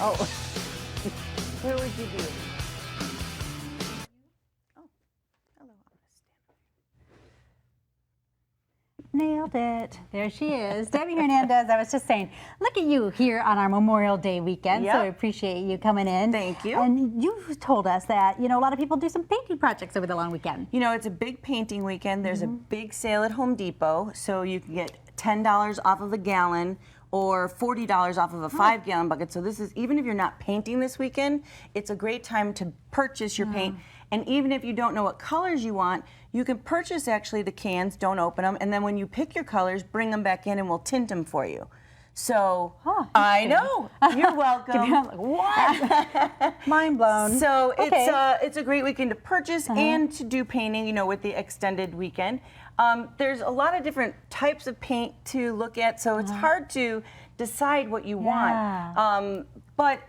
Oh, where would you be? Oh, hello. Nailed it. There she is. Debbie Hernandez, I was just saying, look at you here on our Memorial Day weekend. Yep. So I appreciate you coming in. Thank you. And you told us that, a lot of people do some painting projects over the long weekend. You know, it's a big painting weekend. There's a big sale at Home Depot, so you can get $10 off of a gallon or $40 off of a 5-gallon bucket. So this is, even if you're not painting this weekend, it's a great time to purchase your paint. And even if you don't know what colors you want, you can purchase actually the cans, don't open them, and then when you pick your colors, bring them back in and we'll tint them for you. So, I know, you're welcome. What? Mind blown. So Okay. it's a great weekend to purchase and to do painting, with the extended weekend. There's a lot of different types of paint to look at, so it's hard to decide what you want. But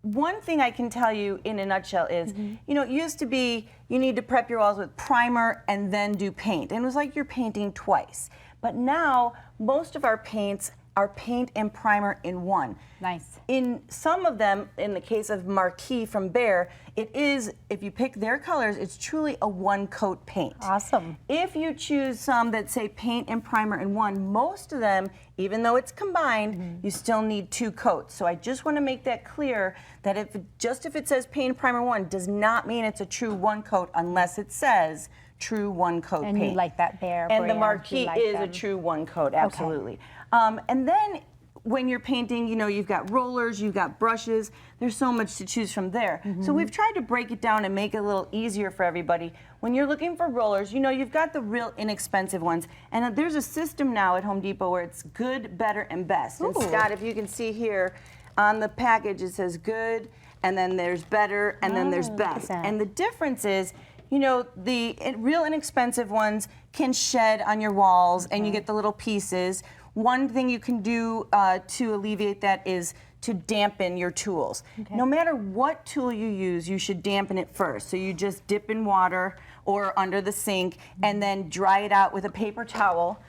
one thing I can tell you in a nutshell is, it used to be you need to prep your walls with primer and then do paint. And it was like you're painting twice. But now, most of our paints are paint and primer in one. Nice. In some of them, in the case of Marquee from Behr, it is, if you pick their colors, it's truly a one-coat paint. Awesome. If you choose some that say paint and primer in one, most of them, even though it's combined, you still need 2 coats. So I just want to make that clear that if it says paint and primer one, does not mean it's a true one coat unless it says true one coat paint. And you like that Behr And brand. the Marquee is a true one coat, absolutely. And then when you're painting, you've got rollers, you've got brushes. There's so much to choose from there. So we've tried to break it down and make it a little easier for everybody. When you're looking for rollers, you've got the real inexpensive ones. And there's a system now at Home Depot where it's good, better, and best. And Scott, if you can see here on the package, it says good, and then there's better, and then there's best. And the difference is, the real inexpensive ones can shed on your walls and you get the little pieces. One thing you can do to alleviate that is to dampen your tools. No matter what tool you use, you should dampen it first. So you just dip in water or under the sink and then dry it out with a paper towel,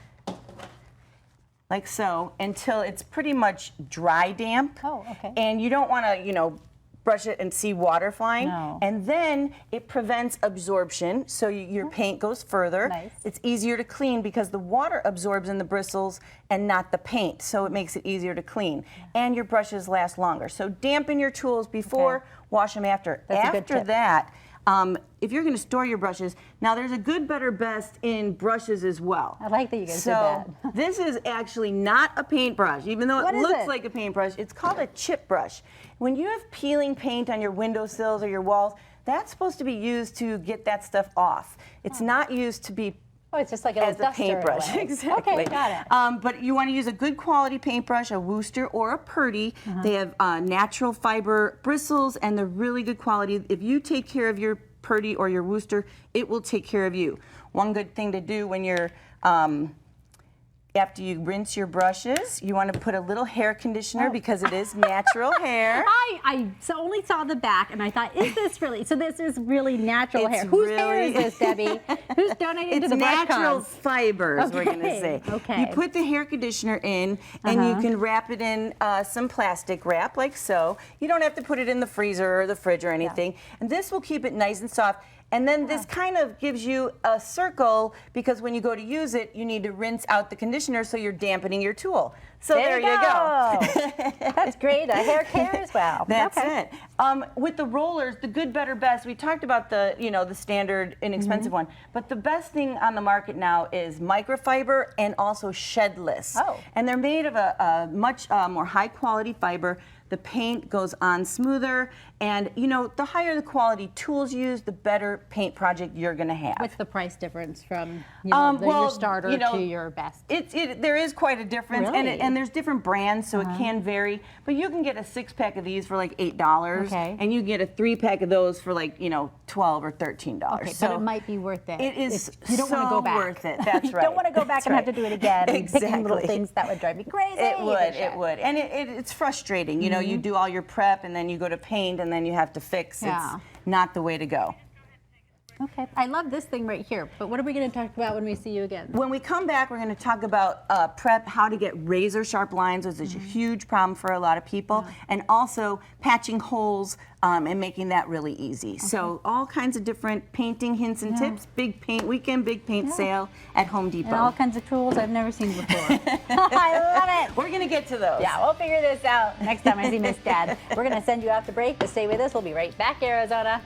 like so, until it's pretty much dry damp. Oh, okay. And you don't want to, brush it and see water flying. No. And then it prevents absorption, so your paint goes further. Nice. It's easier to clean because the water absorbs in the bristles and not the paint, so it makes it easier to clean. And your brushes last longer. So dampen your tools before, wash them after. That's a good after tip. that, if you're going to store your brushes, now there's a good, better, best in brushes as well. I like that you guys did So that. this is actually not a paintbrush, even though What it is looks it? like a paintbrush. It's called a chip brush. When you have peeling paint on your windowsills or your walls, that's supposed to be used to get that stuff off. It's not used to be Oh, it's just like a as a duster in a paintbrush. way. Exactly. Okay, got it. But you want to use a good quality paintbrush, a Wooster or a Purdy. They have natural fiber bristles and they're really good quality. If you take care of your Purdy or your Wooster, it will take care of you. One good thing to do when you're after you rinse your brushes, you want to put a little hair conditioner because it is natural hair. I only saw the back and I thought, is this really? So this is really natural It's hair. Whose really- hair is this, Debbie? Who's donating to the brush natural cons? fibers, we're going to say. Okay. You put the hair conditioner in, and you can wrap it in some plastic wrap, like so. You don't have to put it in the freezer or the fridge or anything. And this will keep it nice and soft. And then this kind of gives you a circle because when you go to use it, you need to rinse out the conditioner so you're dampening your tool. So there you go. That's great. A hair care as well. That's Okay. it. With the rollers, the good, better, best, we talked about the, the standard inexpensive one, but the best thing on the market now is microfiber and also shedless. Oh. And they're made of a much more high quality fiber. The paint goes on smoother, and the higher the quality tools you use, the better paint project you're going to have. What's the price difference from well, your starter to your best? There is quite a difference, Really? and there's different brands, so it can vary. But you can get a 6-pack of these for like $8, Okay. and you get a 3-pack of those for like $12 or $13. Okay, so but it might be worth it. it is You don't want to so go back. worth it. That's You right. don't want to go back That's and have right. to do it again. And picking little Exactly. things that would drive me crazy. It would, and it's frustrating. You do all your prep, and then you go to paint, and then you have to fix. Yeah. It's not the way to go. Okay. I love this thing right here, but what are we going to talk about when we see you again? When we come back, we're going to talk about prep, how to get razor sharp lines, which is a huge problem for a lot of people, and also patching holes and making that really easy. So all kinds of different painting hints and tips, big paint weekend, big paint sale at Home Depot. And all kinds of tools I've never seen before. I love it. We're going to get to those. Yeah, we'll figure this out next time I see Miss Dad. We're going to send you off the break, but stay with us. We'll be right back, Arizona.